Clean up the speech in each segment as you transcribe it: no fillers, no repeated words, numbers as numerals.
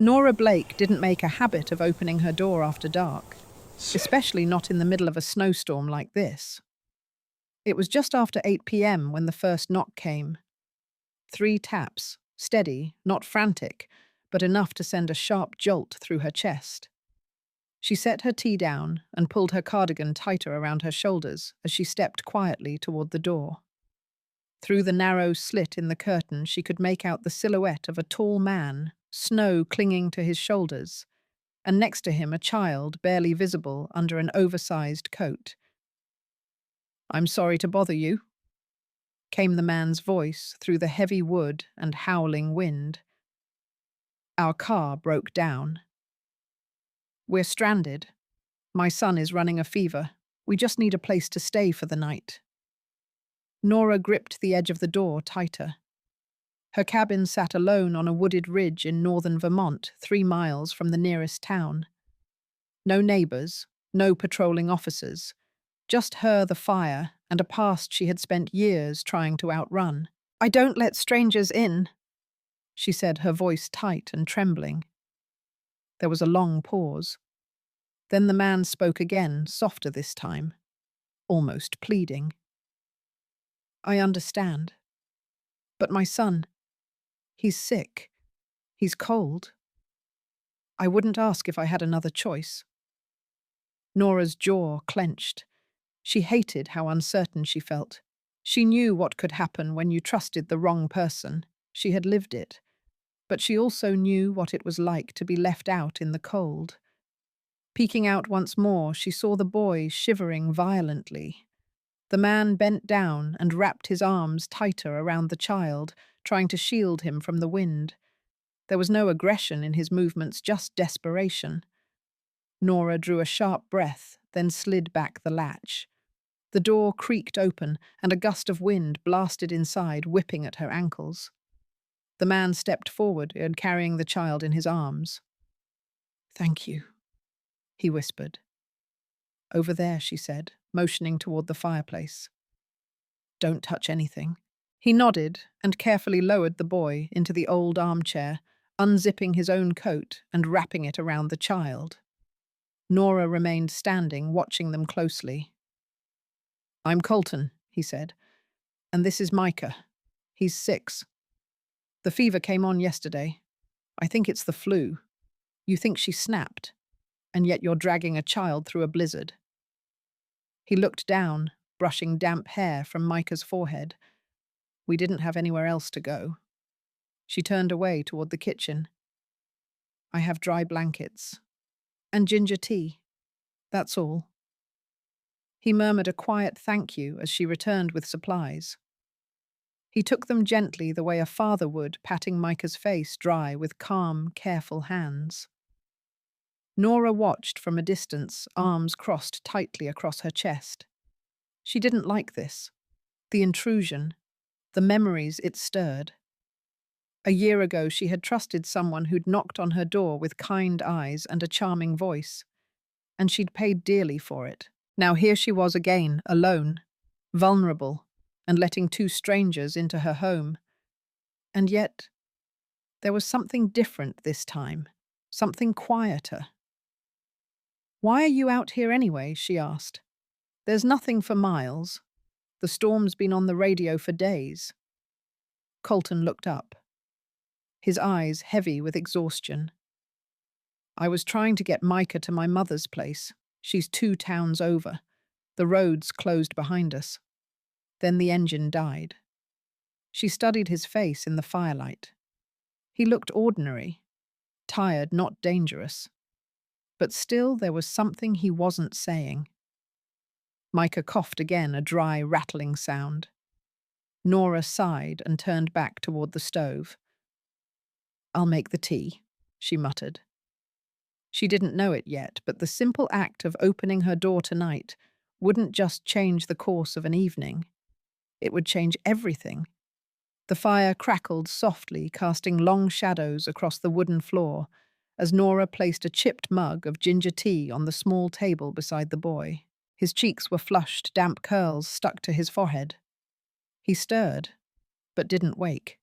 Nora Blake didn't make a habit of opening her door after dark, especially not in the middle of a snowstorm like this. It was just after 8 p.m. when the first knock came. 3 taps, steady, not frantic, but enough to send a sharp jolt through her chest. She set her tea down and pulled her cardigan tighter around her shoulders as she stepped quietly toward the door. Through the narrow slit in the curtain, she could make out the silhouette of a tall man, snow clinging to his shoulders, and next to him a child barely visible under an oversized coat. "I'm sorry to bother you," came the man's voice through the heavy wood and howling wind. "Our car broke down. We're stranded. My son is running a fever. We just need a place to stay for the night." Nora gripped the edge of the door tighter. Her cabin sat alone on a wooded ridge in northern Vermont, 3 miles from the nearest town. No neighbors, no patrolling officers, just her, the fire, and a past she had spent years trying to outrun. "I don't let strangers in," she said, her voice tight and trembling. There was a long pause. Then the man spoke again, softer this time, almost pleading. "I understand. But my son, he's sick. He's cold. I wouldn't ask if I had another choice." Nora's jaw clenched. She hated how uncertain she felt. She knew what could happen when you trusted the wrong person. She had lived it. But she also knew what it was like to be left out in the cold. Peeking out once more, she saw the boy shivering violently. The man bent down and wrapped his arms tighter around the child, trying to shield him from the wind. There was no aggression in his movements, just desperation. Nora drew a sharp breath, then slid back the latch. The door creaked open, and a gust of wind blasted inside, whipping at her ankles. The man stepped forward and carrying the child in his arms. "Thank you," he whispered. "Over there," she said, motioning toward the fireplace. "Don't touch anything." He nodded and carefully lowered the boy into the old armchair, unzipping his own coat and wrapping it around the child. Nora remained standing, watching them closely. "I'm Colton," he said, "and this is Micah. He's 6. The fever came on yesterday. I think it's the flu. You think she snapped, and yet you're dragging a child through a blizzard." He looked down, brushing damp hair from Micah's forehead. "We didn't have anywhere else to go." She turned away toward the kitchen. "I have dry blankets. And ginger tea. That's all." He murmured a quiet thank you as she returned with supplies. He took them gently the way a father would, patting Micah's face dry with calm, careful hands. Nora watched from a distance, arms crossed tightly across her chest. She didn't like this. The intrusion. The memories it stirred. A year ago, she had trusted someone who'd knocked on her door with kind eyes and a charming voice. And she'd paid dearly for it. Now here she was again, alone, vulnerable, and letting 2 strangers into her home. And yet, there was something different this time, something quieter. "Why are you out here anyway?" she asked. "There's nothing for miles. The storm's been on the radio for days." Colton looked up, his eyes heavy with exhaustion. "I was trying to get Micah to my mother's place. She's 2 towns over. The roads closed behind us. Then the engine died." She studied his face in the firelight. He looked ordinary, tired, not dangerous. But still there was something he wasn't saying. Micah coughed again, a dry, rattling sound. Nora sighed and turned back toward the stove. "I'll make the tea," she muttered. She didn't know it yet, but the simple act of opening her door tonight wouldn't just change the course of an evening. It would change everything. The fire crackled softly, casting long shadows across the wooden floor, as Nora placed a chipped mug of ginger tea on the small table beside the boy. His cheeks were flushed, damp curls stuck to his forehead. He stirred, but didn't wake.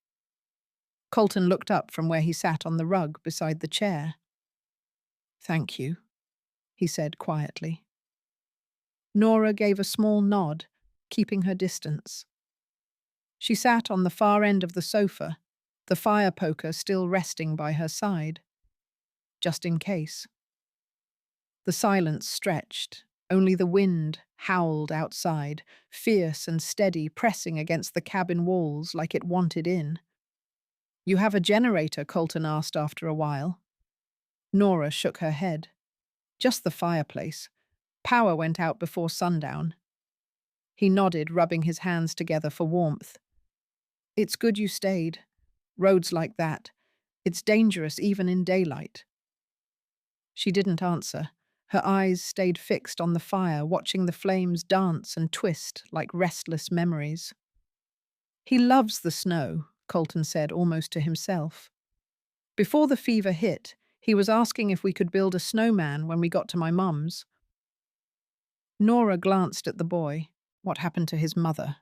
Colton looked up from where he sat on the rug beside the chair. "Thank you," he said quietly. Nora gave a small nod, keeping her distance. She sat on the far end of the sofa, the fire poker still resting by her side, just in case. The silence stretched. Only the wind howled outside, fierce and steady, pressing against the cabin walls like it wanted in. "You have a generator?" Colton asked after a while. Nora shook her head. "Just the fireplace. Power went out before sundown." He nodded, rubbing his hands together for warmth. "It's good you stayed. Roads like that. It's dangerous even in daylight." She didn't answer. Her eyes stayed fixed on the fire, watching the flames dance and twist like restless memories. "He loves the snow," Colton said almost to himself. "Before the fever hit, he was asking if we could build a snowman when we got to my mum's." Nora glanced at the boy. What happened to his mother?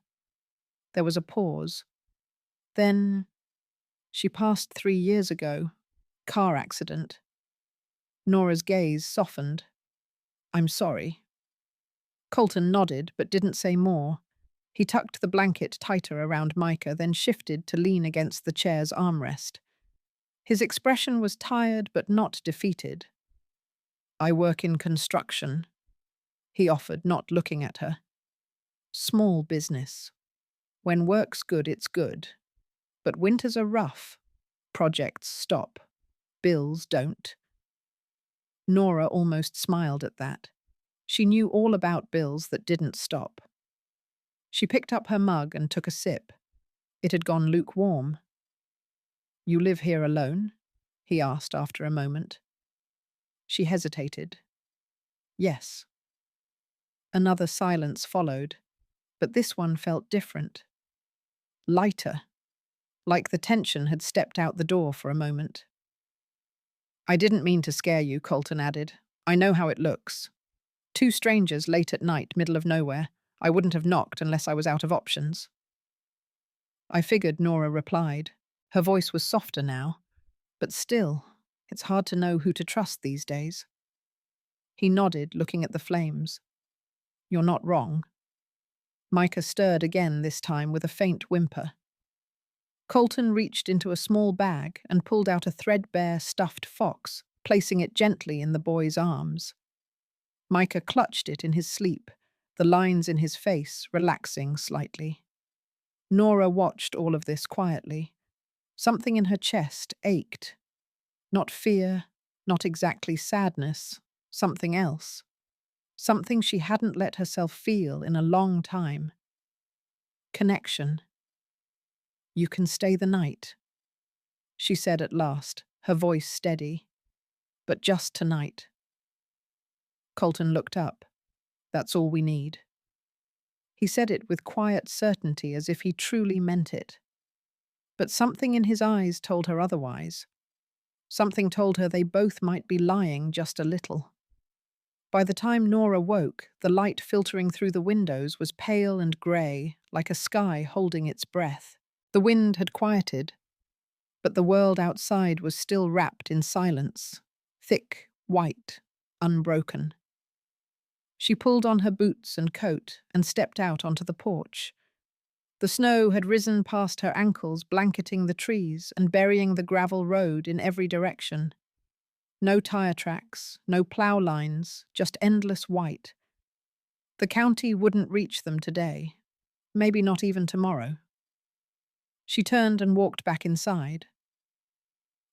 There was a pause. Then, "She passed 3 years ago. Car accident." Nora's gaze softened. "I'm sorry." Colton nodded, but didn't say more. He tucked the blanket tighter around Micah, then shifted to lean against the chair's armrest. His expression was tired but not defeated. "I work in construction," he offered, not looking at her. "Small business. When work's good, it's good. But winters are rough. Projects stop. Bills don't." Nora almost smiled at that. She knew all about bills that didn't stop. She picked up her mug and took a sip. It had gone lukewarm. "You live here alone?" he asked after a moment. She hesitated. "Yes." Another silence followed, but this one felt different. Lighter, like the tension had stepped out the door for a moment. "I didn't mean to scare you," Colton added. "I know how it looks. Two strangers late at night, middle of nowhere. I wouldn't have knocked unless I was out of options." "I figured," Nora replied. Her voice was softer now. But still, it's hard to know who to trust these days. He nodded, looking at the flames. "You're not wrong." Micah stirred again, this time with a faint whimper. Colton reached into a small bag and pulled out a threadbare stuffed fox, placing it gently in the boy's arms. Micah clutched it in his sleep, the lines in his face relaxing slightly. Nora watched all of this quietly. Something in her chest ached. Not fear, not exactly sadness, something else. Something she hadn't let herself feel in a long time. Connection. "You can stay the night," she said at last, her voice steady. "But just tonight." Colton looked up. "That's all we need." He said it with quiet certainty, as if he truly meant it. But something in his eyes told her otherwise. Something told her they both might be lying just a little. By the time Nora woke, the light filtering through the windows was pale and grey, like a sky holding its breath. The wind had quieted, but the world outside was still wrapped in silence, thick, white, unbroken. She pulled on her boots and coat and stepped out onto the porch. The snow had risen past her ankles, blanketing the trees and burying the gravel road in every direction. No tire tracks, no plow lines, just endless white. The county wouldn't reach them today, maybe not even tomorrow. She turned and walked back inside.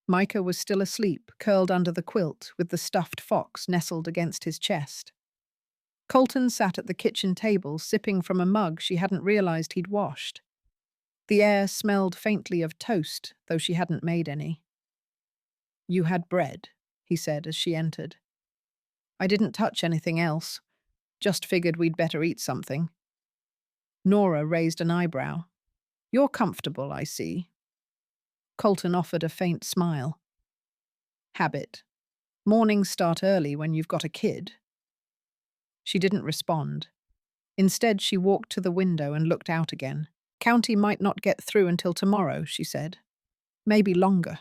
Micah was still asleep, curled under the quilt, with the stuffed fox nestled against his chest. Colton sat at the kitchen table, sipping from a mug she hadn't realized he'd washed. The air smelled faintly of toast, though she hadn't made any. "You had bread," he said as she entered. "I didn't touch anything else. Just figured we'd better eat something." Nora raised an eyebrow. "You're comfortable, I see." Colton offered a faint smile. "Habit. Mornings start early when you've got a kid." She didn't respond. Instead, she walked to the window and looked out again. "County might not get through until tomorrow," she said. Maybe longer.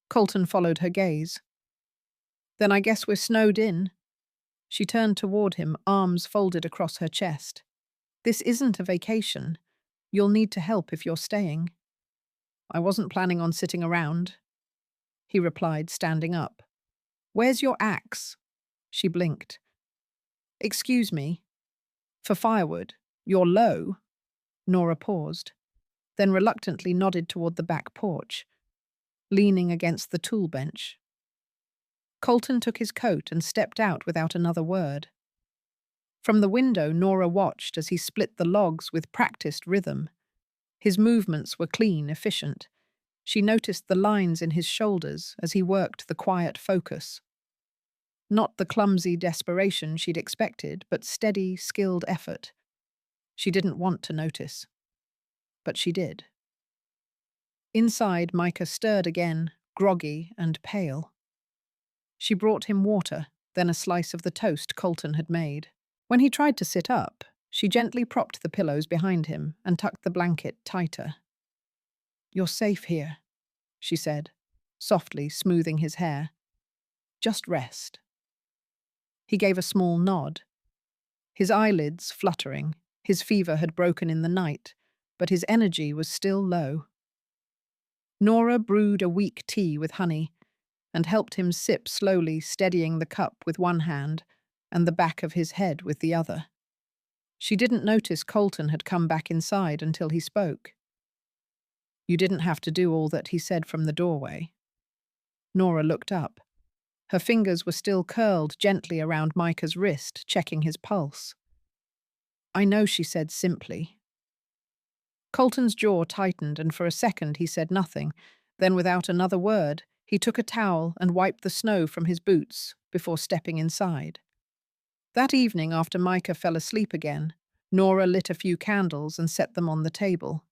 Colton followed her gaze. Then I guess we're snowed in. She turned toward him, arms folded across her chest. This isn't a vacation. You'll need to help if you're staying. I wasn't planning on sitting around, he replied, standing up. Where's your axe? She blinked. Excuse me. For firewood. You're low. Nora paused, then reluctantly nodded toward the back porch, leaning against the tool bench. Colton took his coat and stepped out without another word. From the window, Nora watched as he split the logs with practiced rhythm. His movements were clean, efficient. She noticed the lines in his shoulders as he worked the quiet focus. Not the clumsy desperation she'd expected, but steady, skilled effort. She didn't want to notice, but she did. Inside, Micah stirred again, groggy and pale. She brought him water, then a slice of the toast Colton had made. When he tried to sit up, she gently propped the pillows behind him and tucked the blanket tighter. You're safe here, she said, softly smoothing his hair. Just rest. He gave a small nod. His eyelids fluttering. His fever had broken in the night, but his energy was still low. Nora brewed a weak tea with honey and helped him sip slowly, steadying the cup with one hand and the back of his head with the other. She didn't notice Colton had come back inside until he spoke. You didn't have to do all that, he said from the doorway. Nora looked up. Her fingers were still curled gently around Micah's wrist, checking his pulse. I know, she said simply. Colton's jaw tightened, and for a second he said nothing. Then, without another word, he took a towel and wiped the snow from his boots before stepping inside. That evening, after Micah fell asleep again, Nora lit a few candles and set them on the table.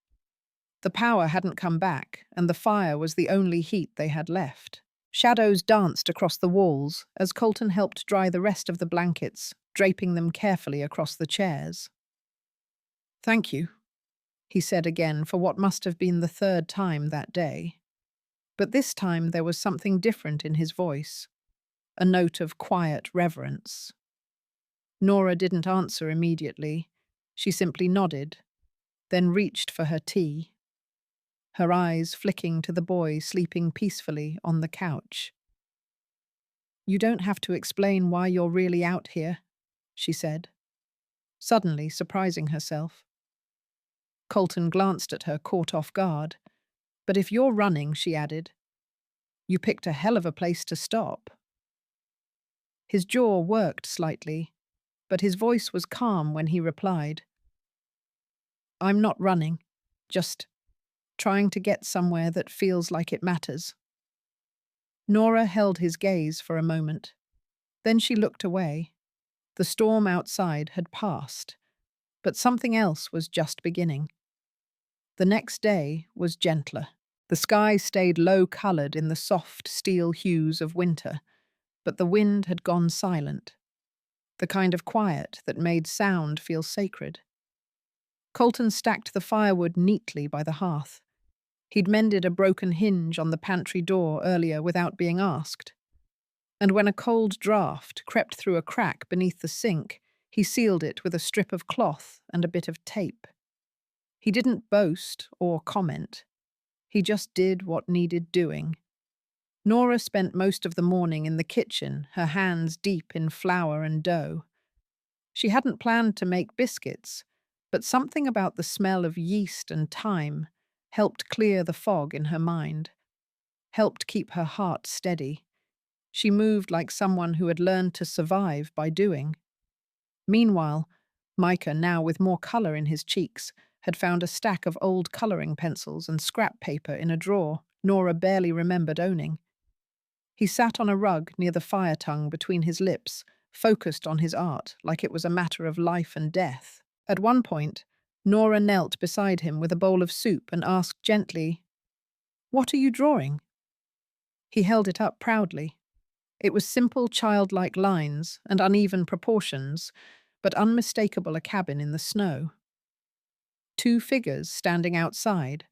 The power hadn't come back, and the fire was the only heat they had left. Shadows danced across the walls as Colton helped dry the rest of the blankets, draping them carefully across the chairs. Thank you, he said again for what must have been the third time that day. But this time there was something different in his voice, a note of quiet reverence. Nora didn't answer immediately. She simply nodded, then reached for her tea, her eyes flicking to the boy sleeping peacefully on the couch. You don't have to explain why you're really out here, she said, suddenly surprising herself. Colton glanced at her, caught off guard. But if you're running, she added, you picked a hell of a place to stop. His jaw worked slightly, but his voice was calm when he replied, I'm not running, just trying to get somewhere that feels like it matters. Nora held his gaze for a moment. Then she looked away. The storm outside had passed, but something else was just beginning. The next day was gentler. The sky stayed low-colored in the soft steel hues of winter, but the wind had gone silent, the kind of quiet that made sound feel sacred. Colton stacked the firewood neatly by the hearth. He'd mended a broken hinge on the pantry door earlier without being asked. And when a cold draft crept through a crack beneath the sink, he sealed it with a strip of cloth and a bit of tape. He didn't boast or comment. He just did what needed doing. Nora spent most of the morning in the kitchen, her hands deep in flour and dough. She hadn't planned to make biscuits, but something about the smell of yeast and thyme helped clear the fog in her mind, helped keep her heart steady. She moved like someone who had learned to survive by doing. Meanwhile, Micah, now with more color in his cheeks, had found a stack of old coloring pencils and scrap paper in a drawer Nora barely remembered owning. He sat on a rug near the fire tongue between his lips, focused on his art like it was a matter of life and death. At one point, Nora knelt beside him with a bowl of soup and asked gently, "What are you drawing?" He held it up proudly. It was simple, childlike lines and uneven proportions, but unmistakable a cabin in the snow. Two figures standing outside,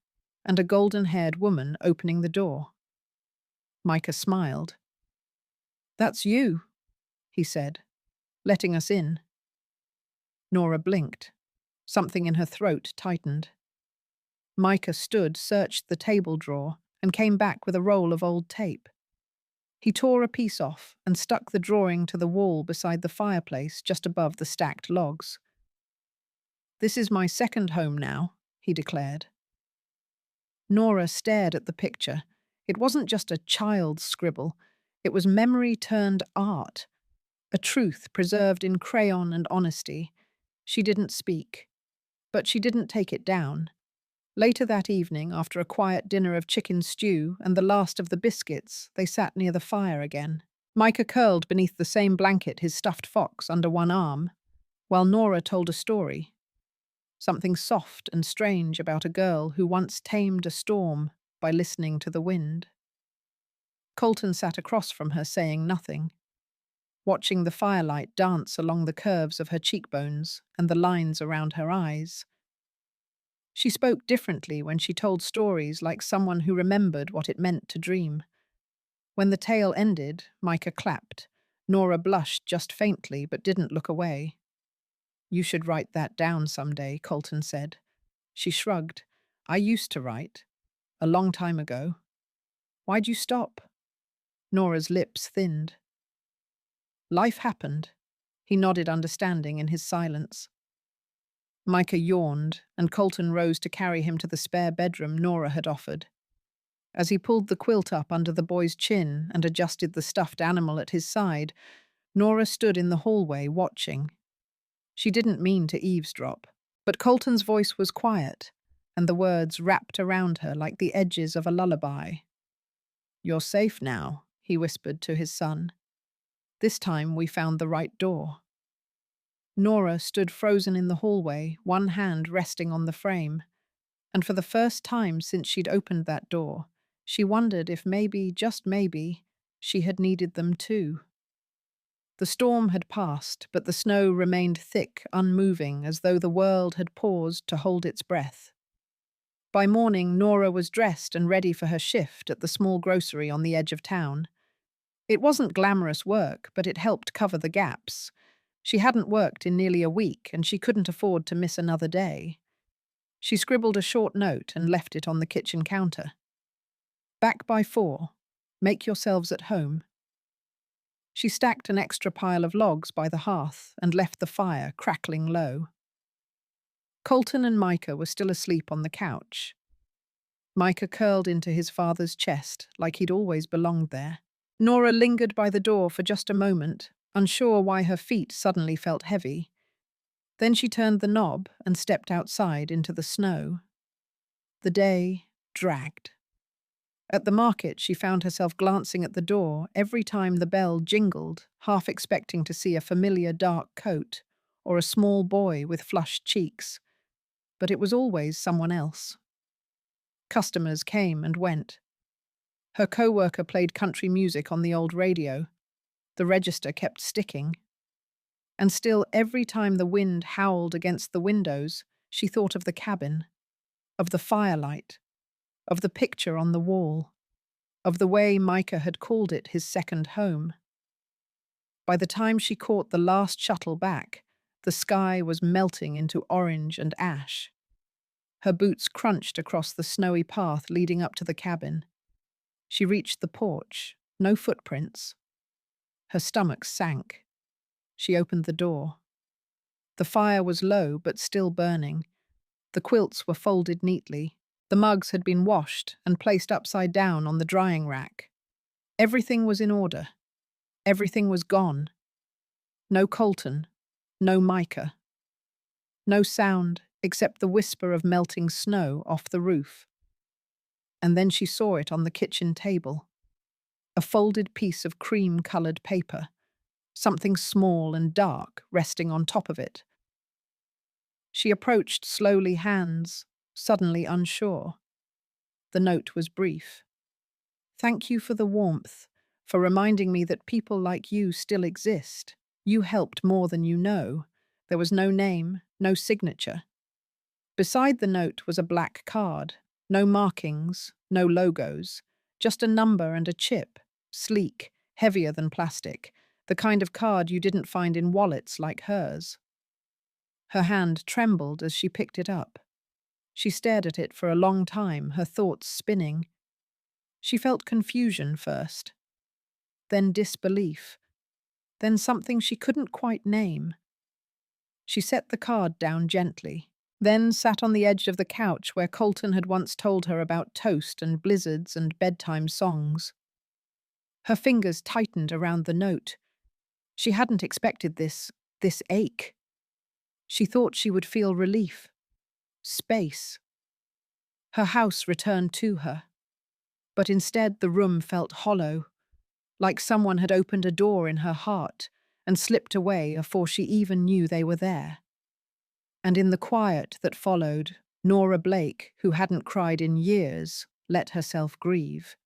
and a golden-haired woman opening the door. Micah smiled. "That's you," he said, "letting us in." Nora blinked. Something in her throat tightened. Micah stood, searched the table drawer, and came back with a roll of old tape. He tore a piece off and stuck the drawing to the wall beside the fireplace just above the stacked logs. "This is my second home now," he declared. Nora stared at the picture. It wasn't just a child's scribble. It was memory turned art, a truth preserved in crayon and honesty. She didn't speak, but she didn't take it down. Later that evening, after a quiet dinner of chicken stew and the last of the biscuits, they sat near the fire again. Micah curled beneath the same blanket, his stuffed fox under one arm, while Nora told a story. Something soft and strange about a girl who once tamed a storm by listening to the wind. Colton sat across from her, saying nothing, watching the firelight dance along the curves of her cheekbones and the lines around her eyes. She spoke differently when she told stories, like someone who remembered what it meant to dream. When the tale ended, Micah clapped. Nora blushed just faintly but didn't look away. "You should write that down someday," Colton said. She shrugged. "I used to write. A long time ago." "Why'd you stop?" Nora's lips thinned. "Life happened." He nodded understanding in his silence. Micah yawned, and Colton rose to carry him to the spare bedroom Nora had offered. As he pulled the quilt up under the boy's chin and adjusted the stuffed animal at his side, Nora stood in the hallway watching. She didn't mean to eavesdrop, but Colton's voice was quiet, and the words wrapped around her like the edges of a lullaby. "You're safe now," he whispered to his son. "This time we found the right door." Nora stood frozen in the hallway, one hand resting on the frame, and for the first time since she'd opened that door, she wondered if maybe, just maybe, she had needed them too. The storm had passed, but the snow remained thick, unmoving, as though the world had paused to hold its breath. By morning, Nora was dressed and ready for her shift at the small grocery on the edge of town. It wasn't glamorous work, but it helped cover the gaps. She hadn't worked in nearly a week, and she couldn't afford to miss another day. She scribbled a short note and left it on the kitchen counter. "Back by 4. Make yourselves at home." She stacked an extra pile of logs by the hearth and left the fire crackling low. Colton and Micah were still asleep on the couch. Micah curled into his father's chest like he'd always belonged there. Nora lingered by the door for just a moment, unsure why her feet suddenly felt heavy. Then she turned the knob and stepped outside into the snow. The day dragged. At the market, she found herself glancing at the door every time the bell jingled, half expecting to see a familiar dark coat or a small boy with flushed cheeks. But it was always someone else. Customers came and went. Her co-worker played country music on the old radio. The register kept sticking. And still, every time the wind howled against the windows, she thought of the cabin, of the firelight, of the picture on the wall, of the way Micah had called it his second home. By the time she caught the last shuttle back, the sky was melting into orange and ash. Her boots crunched across the snowy path leading up to the cabin. She reached the porch, no footprints. Her stomach sank. She opened the door. The fire was low but still burning. The quilts were folded neatly. The mugs had been washed and placed upside down on the drying rack. Everything was in order. Everything was gone. No Colton, no Micah. No sound except the whisper of melting snow off the roof. And then she saw it on the kitchen table. A folded piece of cream-colored paper, something small and dark resting on top of it. She approached slowly, hands suddenly unsure. The note was brief. "Thank you for the warmth, for reminding me that people like you still exist. You helped more than you know." There was no name, no signature. Beside the note was a black card, No markings, no logos, just a number and a chip, sleek, heavier than plastic, the kind of card you didn't find in wallets like hers. Her hand trembled as she picked it up. She stared at it for a long time, her thoughts spinning. She felt confusion first, then disbelief, then something she couldn't quite name. She set the card down gently, then sat on the edge of the couch where Colton had once told her about toast and blizzards and bedtime songs. Her fingers tightened around the note. She hadn't expected this ache. She thought she would feel relief, space. Her house returned to her, but instead the room felt hollow, like someone had opened a door in her heart and slipped away before she even knew they were there. And in the quiet that followed, Nora Blake, who hadn't cried in years, let herself grieve.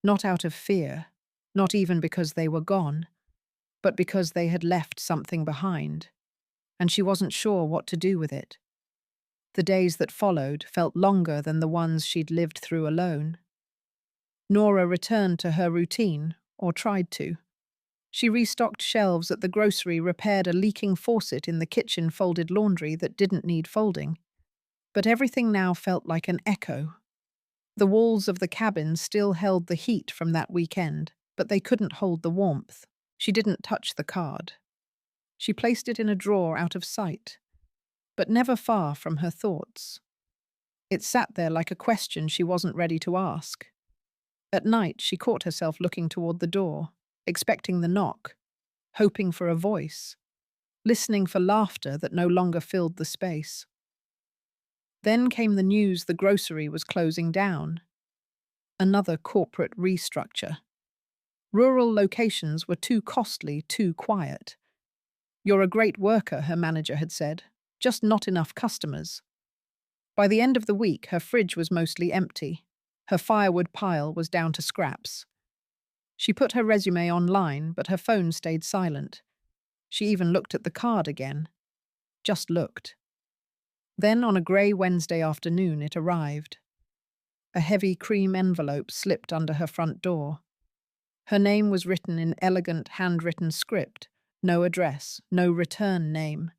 Not out of fear, not even because they were gone, but because they had left something behind, and she wasn't sure what to do with it. The days that followed felt longer than the ones she'd lived through alone. Nora returned to her routine, or tried to. She restocked shelves at the grocery, repaired a leaking faucet in the kitchen, folded laundry that didn't need folding. But everything now felt like an echo. The walls of the cabin still held the heat from that weekend, but they couldn't hold the warmth. She didn't touch the card. She placed it in a drawer out of sight, but never far from her thoughts. It sat there like a question she wasn't ready to ask. At night, she caught herself looking toward the door, expecting the knock, hoping for a voice, listening for laughter that no longer filled the space. Then came the news the grocery was closing down. Another corporate restructure. Rural locations were too costly, too quiet. "You're a great worker," her manager had said, "just not enough customers." By the end of the week, her fridge was mostly empty. Her firewood pile was down to scraps. She put her resume online, but her phone stayed silent. She even looked at the card again. Just looked. Then on a grey Wednesday afternoon it arrived. A heavy cream envelope slipped under her front door. Her name was written in elegant handwritten script, no address, no return name.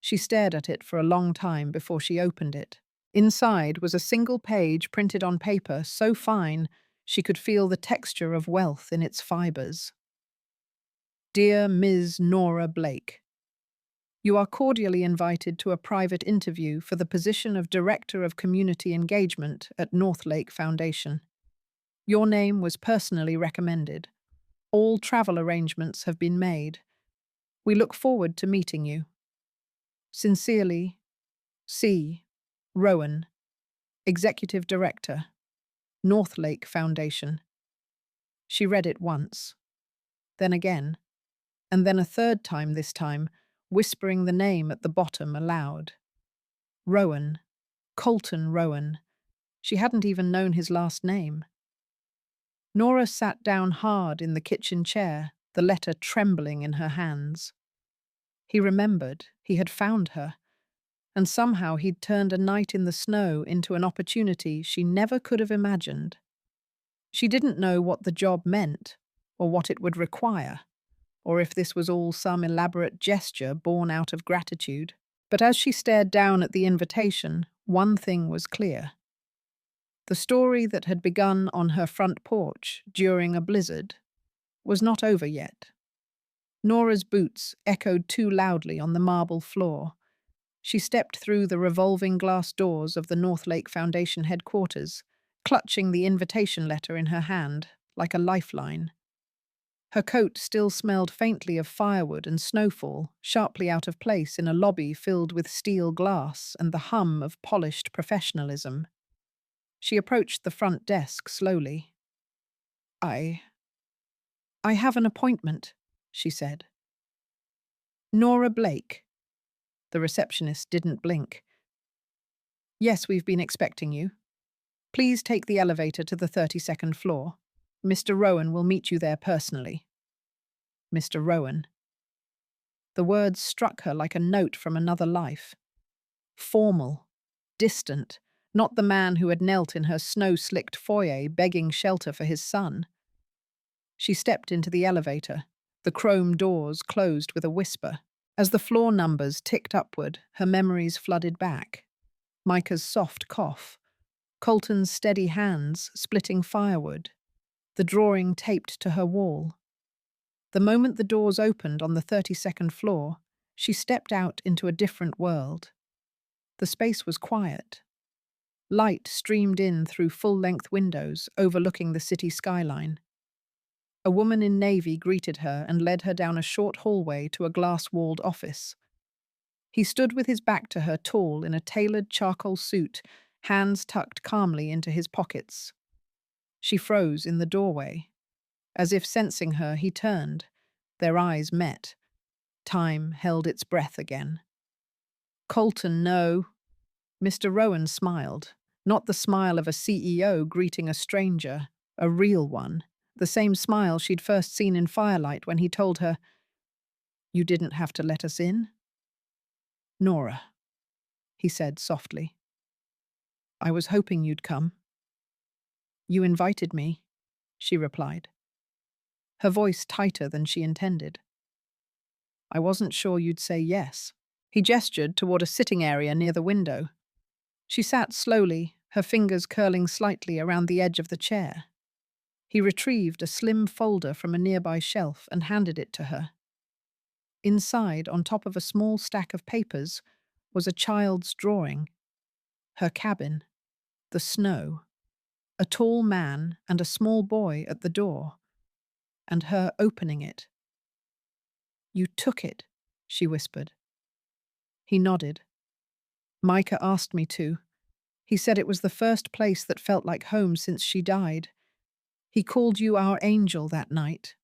She stared at it for a long time before she opened it. Inside was a single page printed on paper so fine she could feel the texture of wealth in its fibers. "Dear Ms. Nora Blake, you are cordially invited to a private interview for the position of Director of Community Engagement at Northlake Foundation. Your name was personally recommended. All travel arrangements have been made. We look forward to meeting you. Sincerely, C. Rowan, Executive Director, Northlake Foundation." She read it once, then again, and then a third time this time, whispering the name at the bottom aloud. Rowan, Colton Rowan. She hadn't even known his last name. Nora sat down hard in the kitchen chair, the letter trembling in her hands. He remembered. He had found her. And somehow he'd turned a night in the snow into an opportunity she never could have imagined. She didn't know what the job meant, or what it would require, or if this was all some elaborate gesture born out of gratitude. But as she stared down at the invitation, one thing was clear. The story that had begun on her front porch during a blizzard was not over yet. Nora's boots echoed too loudly on the marble floor. She stepped through the revolving glass doors of the Northlake Foundation headquarters, clutching the invitation letter in her hand, like a lifeline. Her coat still smelled faintly of firewood and snowfall, sharply out of place in a lobby filled with steel glass and the hum of polished professionalism. She approached the front desk slowly. I have an appointment," she said. "Nora Blake." The receptionist didn't blink. "Yes, we've been expecting you. Please take the elevator to the 32nd floor. Mr. Rowan will meet you there personally." Mr. Rowan. The words struck her like a note from another life. Formal, distant, not the man who had knelt in her snow-slicked foyer begging shelter for his son. She stepped into the elevator. The chrome doors closed with a whisper. As the floor numbers ticked upward, her memories flooded back. Micah's soft cough, Colton's steady hands splitting firewood, the drawing taped to her wall. The moment the doors opened on the 32nd floor, she stepped out into a different world. The space was quiet. Light streamed in through full-length windows overlooking the city skyline. A woman in navy greeted her and led her down a short hallway to a glass-walled office. He stood with his back to her, tall in a tailored charcoal suit, hands tucked calmly into his pockets. She froze in the doorway. As if sensing her, he turned. Their eyes met. Time held its breath again. "Colton, no." Mr. Rowan smiled, not the smile of a CEO greeting a stranger, a real one, the same smile she'd first seen in Firelight when he told her, "You didn't have to let us in?" "Nora," he said softly. "I was hoping you'd come." "You invited me," she replied, her voice tighter than she intended. "I wasn't sure you'd say yes." He gestured toward a sitting area near the window. She sat slowly, her fingers curling slightly around the edge of the chair. He retrieved a slim folder from a nearby shelf and handed it to her. Inside, on top of a small stack of papers, was a child's drawing. Her cabin, the snow, a tall man and a small boy at the door, and her opening it. "You took it," she whispered. He nodded. "Micah asked me to. He said it was the first place that felt like home since she died. He called you our angel that night."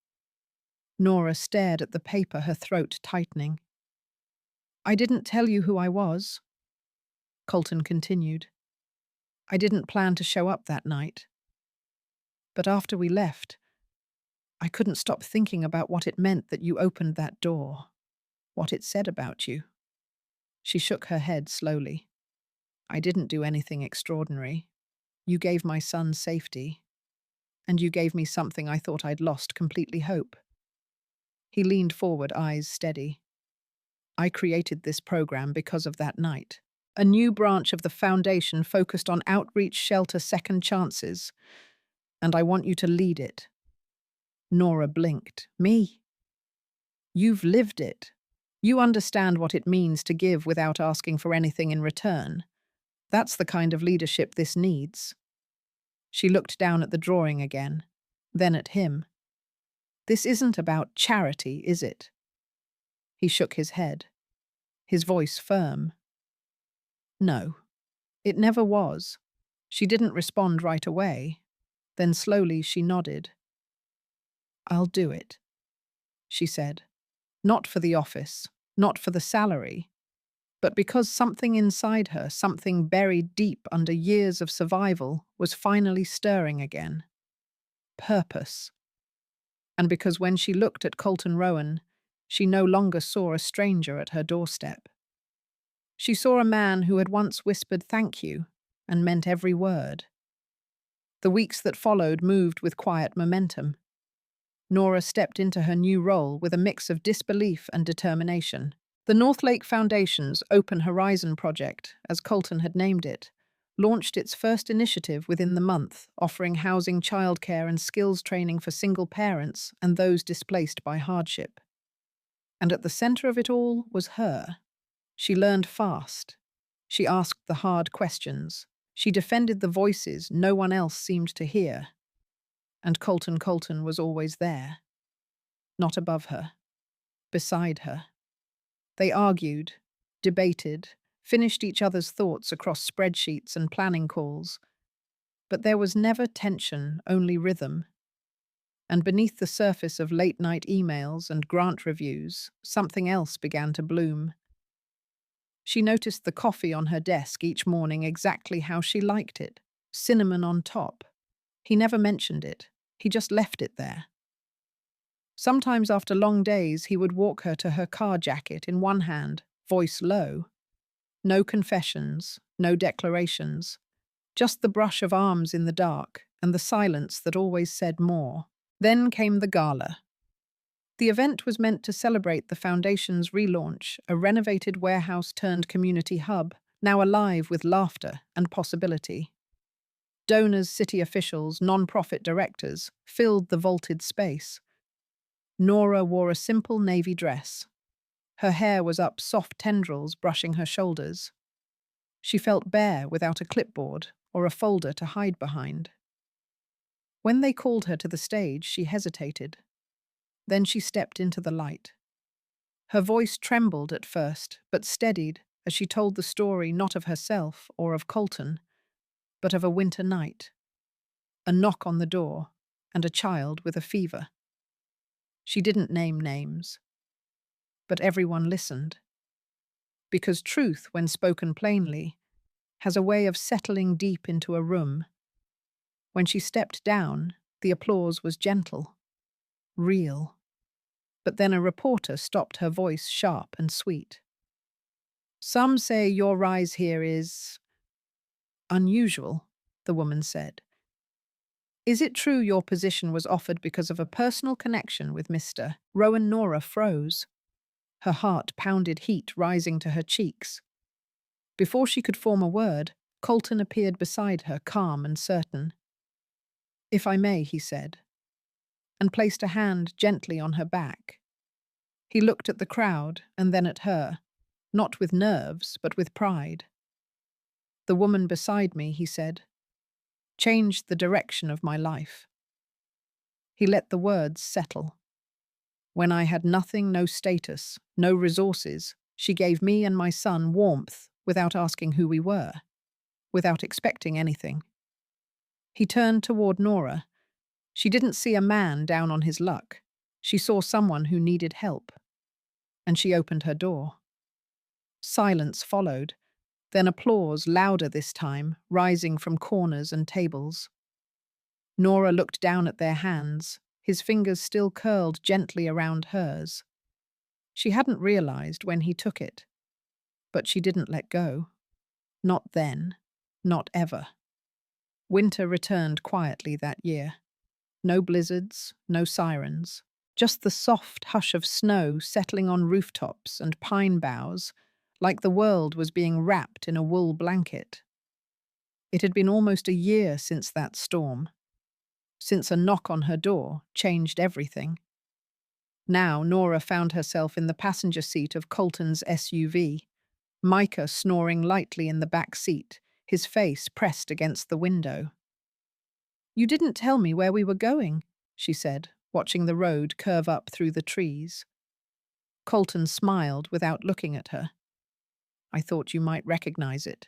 Nora stared at the paper, her throat tightening. "I didn't tell you who I was," Colton continued. "I didn't plan to show up that night. But after we left, I couldn't stop thinking about what it meant that you opened that door, what it said about you." She shook her head slowly. "I didn't do anything extraordinary. You gave my son safety, and you gave me something I thought I'd lost completely, hope." He leaned forward, eyes steady. "I created this program because of that night. A new branch of the foundation focused on outreach shelter second chances, and I want you to lead it." Nora blinked. "Me? You've lived it. You understand what it means to give without asking for anything in return. That's the kind of leadership this needs." She looked down at the drawing again, then at him. "This isn't about charity, is it?" He shook his head, his voice firm. "No, it never was." She didn't respond right away. Then slowly she nodded. "I'll do it," she said. Not for the office, not for the salary, but because something inside her, something buried deep under years of survival, was finally stirring again. Purpose. And because when she looked at Colton Rowan, she no longer saw a stranger at her doorstep. She saw a man who had once whispered thank you and meant every word. The weeks that followed moved with quiet momentum. Nora stepped into her new role with a mix of disbelief and determination. The Northlake Foundation's Open Horizon project, as Colton had named it, launched its first initiative within the month, offering housing, childcare, and skills training for single parents and those displaced by hardship. And at the center of it all was her. She learned fast. She asked the hard questions. She defended the voices no one else seemed to hear. And Colton was always there. Not above her. Beside her. They argued, debated, finished each other's thoughts across spreadsheets and planning calls. But there was never tension, only rhythm. And beneath the surface of late-night emails and grant reviews, something else began to bloom. She noticed the coffee on her desk each morning exactly how she liked it, cinnamon on top. He never mentioned it, he just left it there. Sometimes after long days, he would walk her to her car jacket in one hand, voice low. No confessions, no declarations, Just the brush of arms in the dark and the silence that always said more. Then came the gala. The event was meant to celebrate the Foundation's relaunch, a renovated warehouse turned community hub, now alive with laughter and possibility. Donors, city officials, non-profit directors filled the vaulted space. Nora wore a simple navy dress. Her hair was up soft tendrils brushing her shoulders. She felt bare without a clipboard or a folder to hide behind. When they called her to the stage, she hesitated. Then she stepped into the light. Her voice trembled at first, but steadied as she told the story not of herself or of Colton, but of a winter night, a knock on the door, and a child with a fever. She didn't name names, but everyone listened. Because truth, when spoken plainly, has a way of settling deep into a room. When she stepped down, the applause was gentle, real. But then a reporter stopped her voice sharp and sweet. "Some say your rise here is unusual," the woman said. "Is it true your position was offered because of a personal connection with Mr. Rowan?" Nora froze. Her heart pounded, heat rising to her cheeks. Before she could form a word, Colton appeared beside her, calm and certain. "If I may," he said, and placed a hand gently on her back. He looked at the crowd and then at her, not with nerves, but with pride. "The woman beside me," he said, "changed the direction of my life." He let the words settle. "When I had nothing, no status, no resources, she gave me and my son warmth without asking who we were, without expecting anything." He turned toward Nora. She didn't see a man down on his luck. She saw someone who needed help. And she opened her door. Silence followed, then applause, louder this time, rising from corners and tables. Nora looked down at their hands, his fingers still curled gently around hers. She hadn't realized when he took it, but she didn't let go. Not then, not ever. Winter returned quietly that year. No blizzards, no sirens, just the soft hush of snow settling on rooftops and pine boughs, like the world was being wrapped in a wool blanket. It had been almost a year since that storm, since a knock on her door changed everything. Now Nora found herself in the passenger seat of Colton's SUV, Micah snoring lightly in the back seat, his face pressed against the window. "You didn't tell me where we were going," she said, watching the road curve up through the trees. Colton smiled without looking at her. "I thought you might recognize it."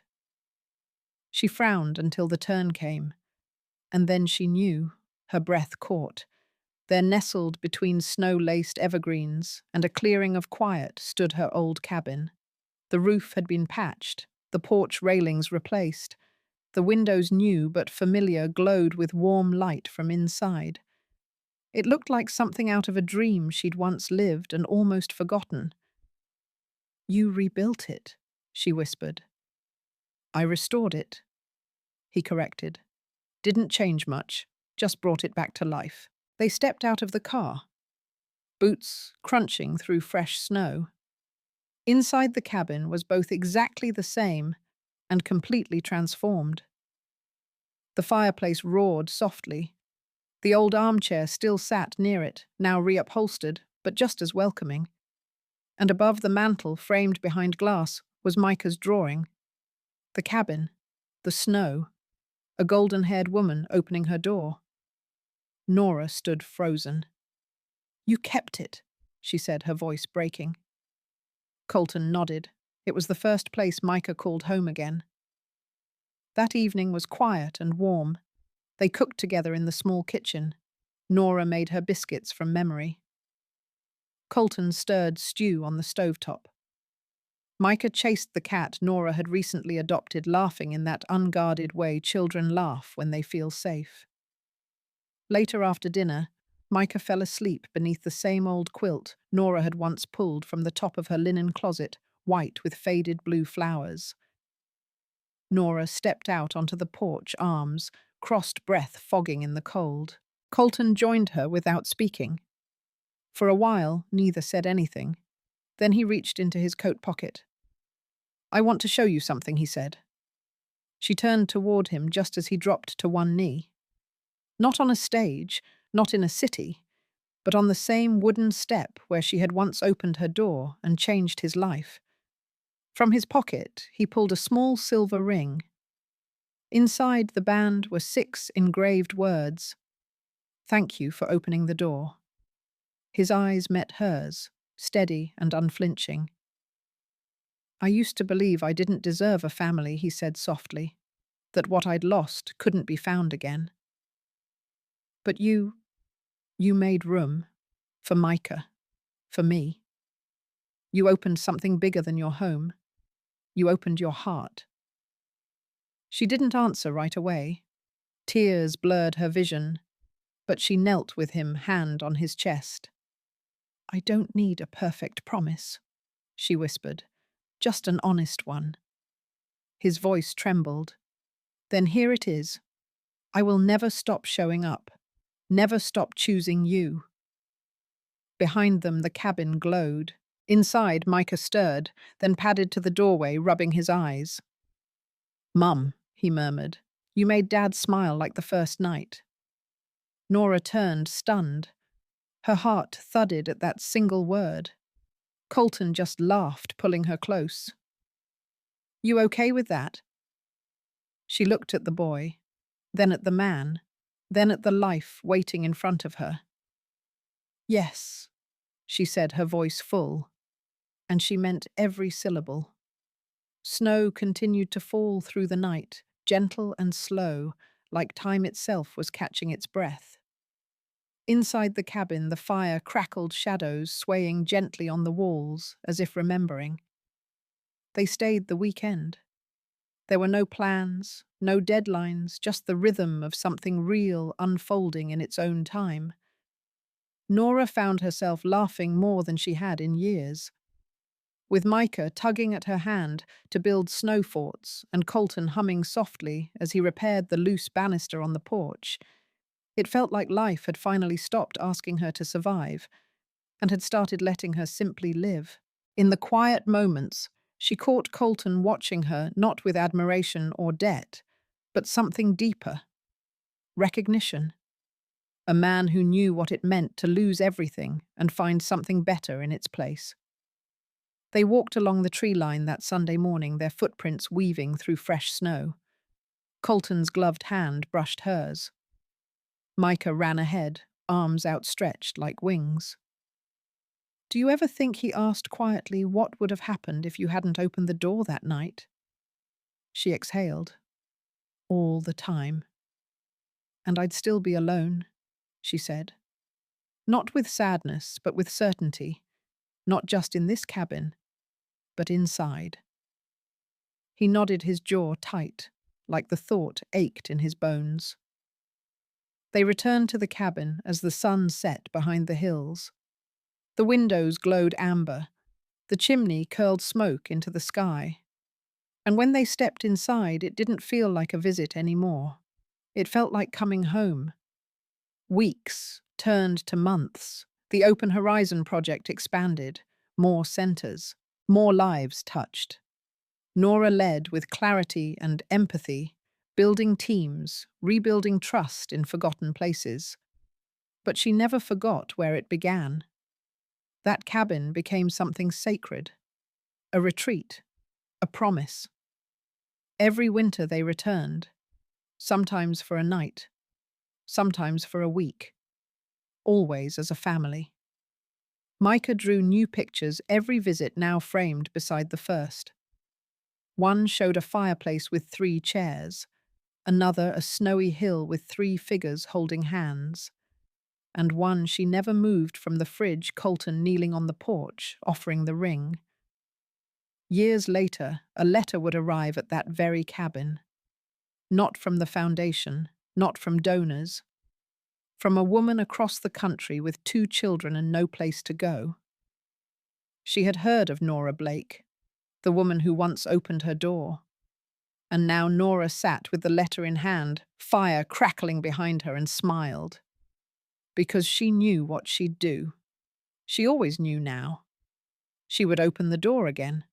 She frowned until the turn came, and then she knew, her breath caught. There, nestled between snow-laced evergreens and a clearing of quiet, stood her old cabin. The roof had been patched, the porch railings replaced. The windows, new but familiar, glowed with warm light from inside. It looked like something out of a dream she'd once lived and almost forgotten. "You rebuilt it," she whispered. "I restored it," he corrected. "Didn't change much, just brought it back to life." They stepped out of the car, boots crunching through fresh snow. Inside the cabin was both exactly the same and completely transformed. The fireplace roared softly. The old armchair still sat near it, now reupholstered, but just as welcoming. And above the mantel, framed behind glass, was Micah's drawing. The cabin, the snow, a golden-haired woman opening her door. Nora stood frozen. "You kept it," she said, her voice breaking. Colton nodded. It was the first place Micah called home again. That evening was quiet and warm. They cooked together in the small kitchen. Nora made her biscuits from memory. Colton stirred stew on the stovetop. Micah chased the cat Nora had recently adopted, laughing in that unguarded way children laugh when they feel safe. Later, after dinner, Micah fell asleep beneath the same old quilt Nora had once pulled from the top of her linen closet, white with faded blue flowers. Nora stepped out onto the porch, arms, crossed, breath fogging in the cold. Colton joined her without speaking. For a while, neither said anything. Then he reached into his coat pocket. "I want to show you something," he said. She turned toward him just as he dropped to one knee. Not on a stage, not in a city, but on the same wooden step where she had once opened her door and changed his life. From his pocket, he pulled a small silver ring. Inside the band were 6 engraved words. "Thank you for opening the door." His eyes met hers, steady and unflinching. "I used to believe I didn't deserve a family," he said softly, "that what I'd lost couldn't be found again. But you made room for Micah, for me. You opened something bigger than your home. You opened your heart." She didn't answer right away. Tears blurred her vision, but she knelt with him, hand on his chest. "I don't need a perfect promise," she whispered, "just an honest one." His voice trembled. "Then here it is. I will never stop showing up, never stop choosing you." Behind them, the cabin glowed. Inside, Micah stirred, then padded to the doorway, rubbing his eyes. "Mum," he murmured, "you made Dad smile like the first night." Nora turned, stunned. Her heart thudded at that single word. Colton just laughed, pulling her close. "You okay with that?" She looked at the boy, then at the man, then at the life waiting in front of her. "Yes," she said, her voice full, and she meant every syllable. Snow continued to fall through the night, gentle and slow, like time itself was catching its breath. Inside the cabin, the fire crackled, shadows swaying gently on the walls, as if remembering. They stayed the weekend. There were no plans, no deadlines, just the rhythm of something real unfolding in its own time. Nora found herself laughing more than she had in years. With Micah tugging at her hand to build snow forts and Colton humming softly as he repaired the loose banister on the porch, it felt like life had finally stopped asking her to survive and had started letting her simply live. In the quiet moments, she caught Colton watching her not with admiration or debt, but something deeper. Recognition. A man who knew what it meant to lose everything and find something better in its place. They walked along the tree line that Sunday morning, their footprints weaving through fresh snow. Colton's gloved hand brushed hers. Micah ran ahead, arms outstretched like wings. "Do you ever think," he asked quietly, "what would have happened if you hadn't opened the door that night?" She exhaled. "All the time. And I'd still be alone," she said. Not with sadness, but with certainty. Not just in this cabin, but inside. He nodded, his jaw tight, like the thought ached in his bones. They returned to the cabin as the sun set behind the hills. The windows glowed amber. The chimney curled smoke into the sky. And when they stepped inside, it didn't feel like a visit anymore. It felt like coming home. Weeks turned to months. The Open Horizon project expanded. More centers, more lives touched. Nora led with clarity and empathy, building teams, rebuilding trust in forgotten places. But she never forgot where it began. That cabin became something sacred, a retreat, a promise. Every winter they returned, sometimes for a night, sometimes for a week, always as a family. Micah drew new pictures, every visit now framed beside the first. One showed a fireplace with 3 chairs, another a snowy hill with 3 figures holding hands, and one she never moved from the fridge, Colton kneeling on the porch, offering the ring. Years later, a letter would arrive at that very cabin. Not from the foundation, not from donors. From a woman across the country with 2 children and no place to go. She had heard of Nora Blake, the woman who once opened her door. And now Nora sat with the letter in hand, fire crackling behind her, and smiled. Because she knew what she'd do. She always knew now. She would open the door again.